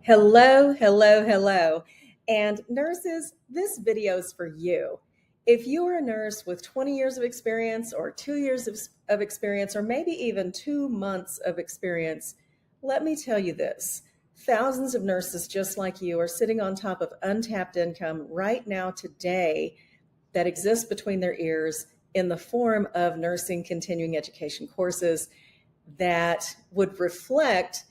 Hello, hello, hello. And nurses, this video is for you. If you are a nurse with 20 years of experience or 2 years of experience, or maybe even 2 months of experience, let me tell you this. Thousands of nurses just like you are sitting on top of untapped income right now today that exists between their ears in the form of nursing continuing education courses that would reflect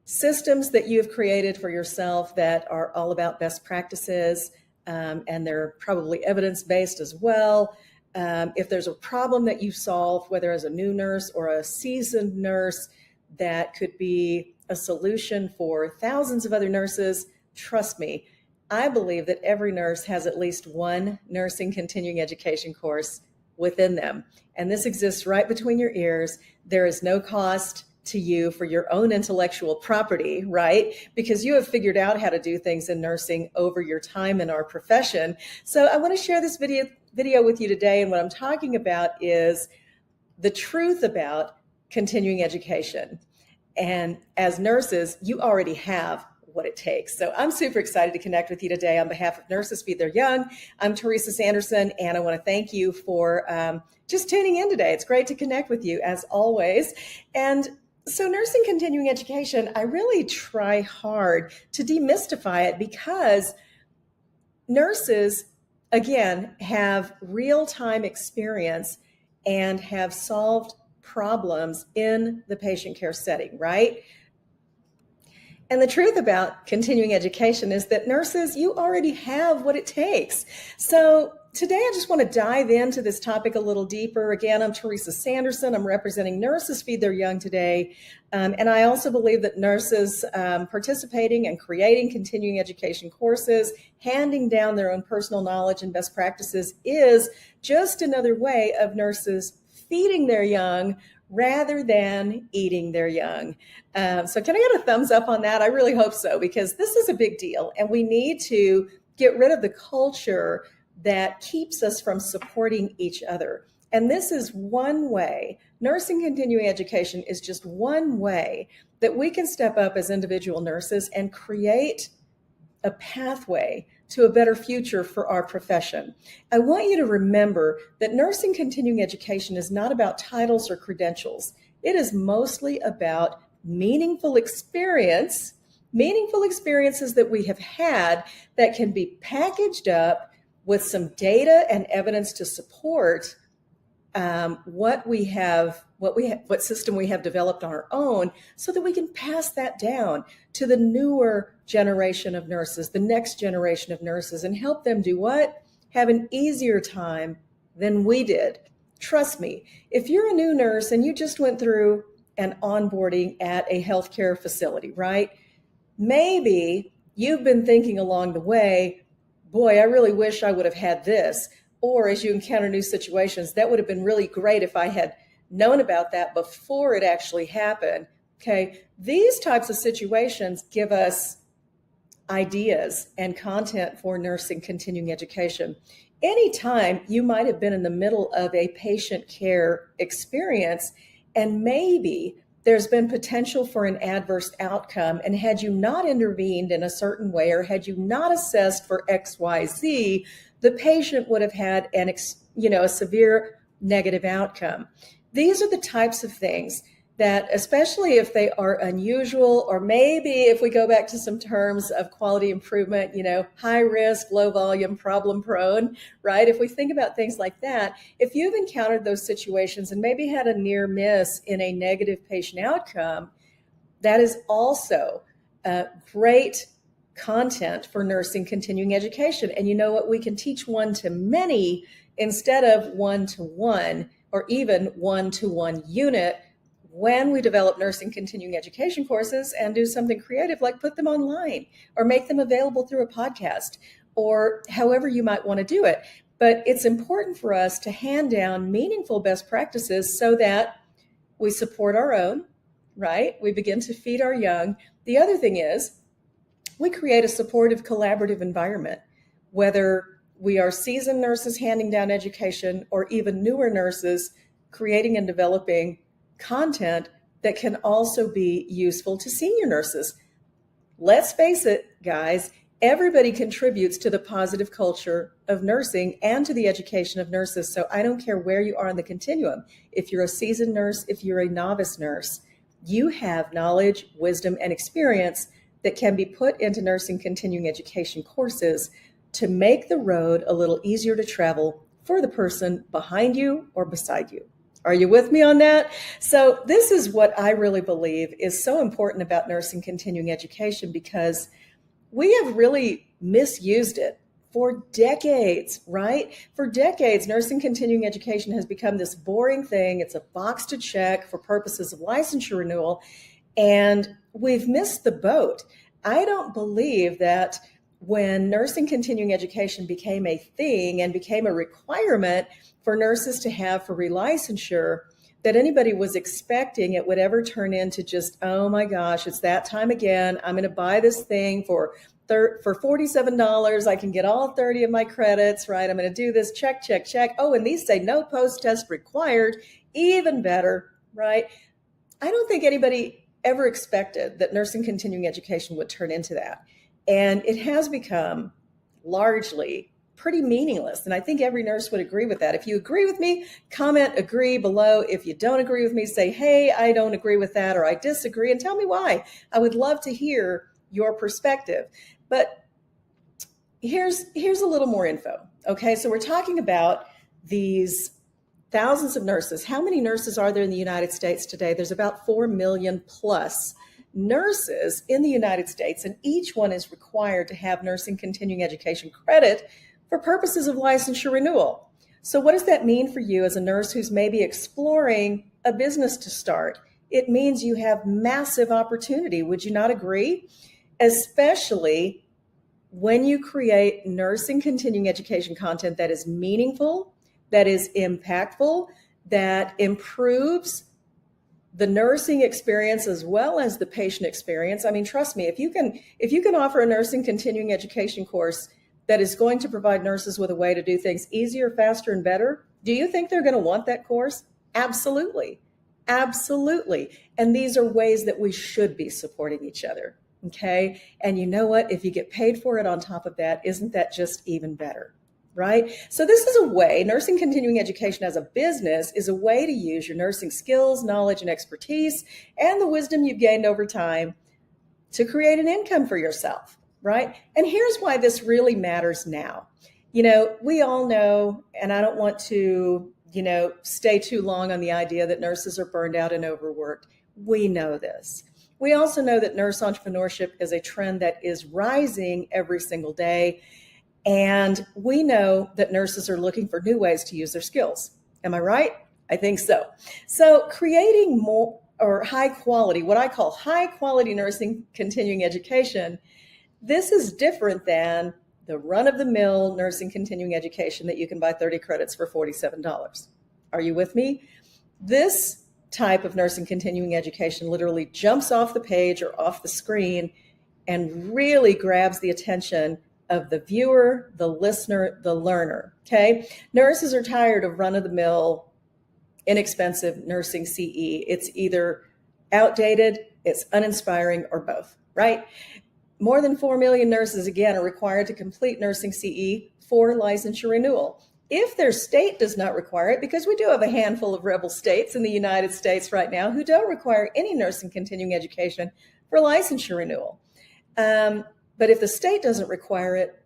systems that you have created for yourself that are all about best practices, and they're probably evidence-based as well. If there's a problem that you solve, whether as a new nurse or a seasoned nurse, that could be a solution for thousands of other nurses, trust me, I believe that every nurse has at least one nursing continuing education course within them. And this exists right between your ears. There is no cost to you for your own intellectual property, right? Because you have figured out how to do things in nursing over your time in our profession. So I want to share this video with you today. And what I'm talking about is the truth about continuing education. And as nurses, you already have what it takes. So I'm super excited to connect with you today on behalf of Nurses Feed Their Young. I'm Teresa Sanderson, and I want to thank you for just tuning in today. It's great to connect with you as always. And so nursing continuing education, I really try hard to demystify it because nurses, again, have real-time experience and have solved problems in the patient care setting, right? And the truth about continuing education is that nurses, you already have what it takes. So today, I just want to dive into this topic a little deeper. Again, I'm Teresa Sanderson. I'm representing Nurses Feed Their Young today. And I also believe that nurses participating and creating continuing education courses, handing down their own personal knowledge and best practices is just another way of nurses feeding their young rather than eating their young. So can I get a thumbs up on that? I really hope so, because this is a big deal. And we need to get rid of the culture that keeps us from supporting each other. And this is one way. Nursing continuing education is just one way that we can step up as individual nurses and create a pathway to a better future for our profession. I want you to remember that nursing continuing education is not about titles or credentials. It is mostly about meaningful experiences that we have had that can be packaged up with some data and evidence to support what system we have developed on our own, so that we can pass that down to the newer generation of nurses, the next generation of nurses, and help them do what? Have an easier time than we did. Trust me, if you're a new nurse and you just went through an onboarding at a healthcare facility, right? Maybe you've been thinking along the way, boy, I really wish I would have had this. Or as you encounter new situations, that would have been really great if I had known about that before it actually happened. Okay, these types of situations give us ideas and content for nursing continuing education. Anytime you might have been in the middle of a patient care experience, and maybe there's been potential for an adverse outcome, and had you not intervened in a certain way, or had you not assessed for XYZ, the patient would have had a severe negative outcome. These are the types of things that, especially if they are unusual, or maybe if we go back to some terms of quality improvement, high risk, low volume, problem prone, right? If we think about things like that, if you've encountered those situations and maybe had a near miss in a negative patient outcome, that is also great content for nursing continuing education. And you know what? We can teach one-to-many instead of one-to-one, or even one-to-one unit, when we develop nursing continuing education courses and do something creative like put them online or make them available through a podcast, or however you might want to do it. But it's important for us to hand down meaningful best practices so that we support our own, right? We begin to feed our young. The other thing is, we create a supportive, collaborative environment, whether we are seasoned nurses handing down education or even newer nurses creating and developing content that can also be useful to senior nurses. let's face it, guys, everybody contributes to the positive culture of nursing and to the education of nurses. So I don't care where you are on the continuum. If you're a seasoned nurse, if you're a novice nurse, you have knowledge, wisdom, and experience that can be put into nursing continuing education courses to make the road a little easier to travel for the person behind you or beside you. Are you with me on that? So this is what I really believe is so important about nursing continuing education, because we have really misused it for decades, right? For decades, nursing continuing education has become this boring thing. It's a box to check for purposes of licensure renewal, and we've missed the boat. I don't believe that when nursing continuing education became a thing and became a requirement for nurses to have for relicensure, that anybody was expecting it would ever turn into just, oh my gosh, it's that time again. I'm going to buy this thing for $47. I can get all 30 of my credits, right? I'm going to do this, check, check, check. Oh, and these say no post-test required, even better, right? I don't think anybody ever expected that nursing continuing education would turn into that. And it has become largely pretty meaningless. And I think every nurse would agree with that. If you agree with me, comment agree below. If you don't agree with me, say, hey, I don't agree with that, or I disagree, and tell me why. I would love to hear your perspective. But here's a little more info. Okay, so we're talking about these thousands of nurses. How many nurses are there in the United States today? There's about 4 million plus nurses in the United States, and each one is required to have nursing continuing education credit for purposes of licensure renewal. So what does that mean for you as a nurse who's maybe exploring a business to start? It means you have massive opportunity. Would you not agree? Especially when you create nursing continuing education content that is meaningful, that is impactful, that improves the nursing experience as well as the patient experience. I mean, trust me, if you can offer a nursing continuing education course that is going to provide nurses with a way to do things easier, faster, and better, do you think they're going to want that course? Absolutely. Absolutely. And these are ways that we should be supporting each other. Okay. And you know what? If you get paid for it on top of that, isn't that just even better? Right? So this is a way, nursing continuing education as a business is a way to use your nursing skills, knowledge, and expertise, and the wisdom you've gained over time to create an income for yourself, right? And here's why this really matters now. You know, we all know, and I don't want to, stay too long on the idea that nurses are burned out and overworked. We know this. We also know that nurse entrepreneurship is a trend that is rising every single day. And we know that nurses are looking for new ways to use their skills. Am I right? I think so. So creating more or high quality, what I call high quality nursing continuing education, this is different than the run-of-the-mill nursing continuing education that you can buy 30 credits for $47. Are you with me? This type of nursing continuing education literally jumps off the page or off the screen and really grabs the attention of the viewer, the listener, the learner, okay? Nurses are tired of run-of-the-mill, inexpensive nursing CE. It's either outdated, it's uninspiring, or both, right? More than 4 million nurses, again, are required to complete nursing CE for licensure renewal. If their state does not require it, because we do have a handful of rebel states in the United States right now who don't require any nursing continuing education for licensure renewal. But if the state doesn't require it,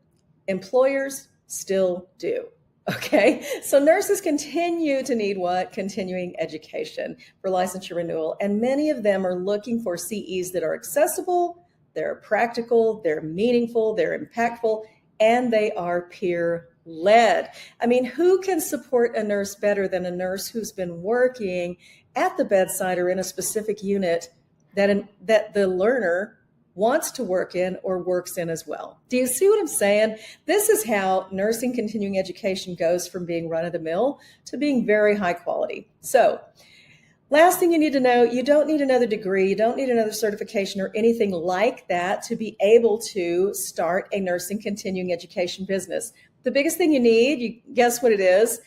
employers still do. Okay, so nurses continue to need what? Continuing education for licensure renewal. And many of them are looking for CEs that are accessible, they're practical, they're meaningful, they're impactful, and they are peer-led. I mean, who can support a nurse better than a nurse who's been working at the bedside or in a specific unit that the learner wants to work in or works in as well? Do you see what I'm saying? This is how nursing continuing education goes from being run-of-the-mill to being very high quality. So last thing you need to know, you don't need another degree, you don't need another certification or anything like that to be able to start a nursing continuing education business. The biggest thing you need, guess what it is?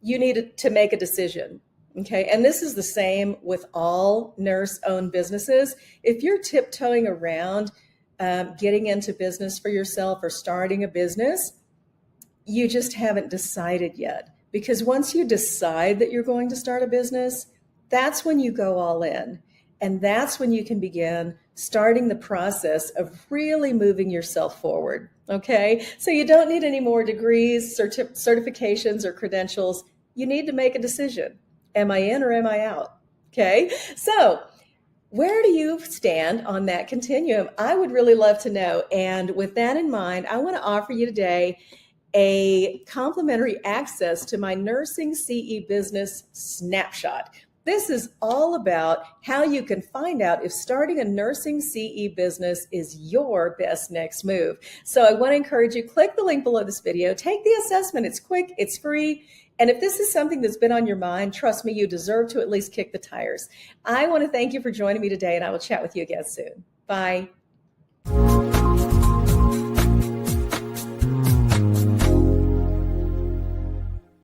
You need to make a decision. Okay, and this is the same with all nurse-owned businesses. If you're tiptoeing around getting into business for yourself or starting a business, you just haven't decided yet. Because once you decide that you're going to start a business, that's when you go all in. And that's when you can begin starting the process of really moving yourself forward. Okay. So you don't need any more degrees, certifications, or credentials. You need to make a decision. Am I in or am I out? Okay. So where do you stand on that continuum? I would really love to know. And with that in mind, I want to offer you today a complimentary access to my Nursing CE Business Snapshot. This is all about how you can find out if starting a nursing CE business is your best next move. So I want to encourage you, click the link below this video, take the assessment. It's quick, it's free. And if this is something that's been on your mind, trust me, you deserve to at least kick the tires. I want to thank you for joining me today, and I will chat with you again soon. Bye.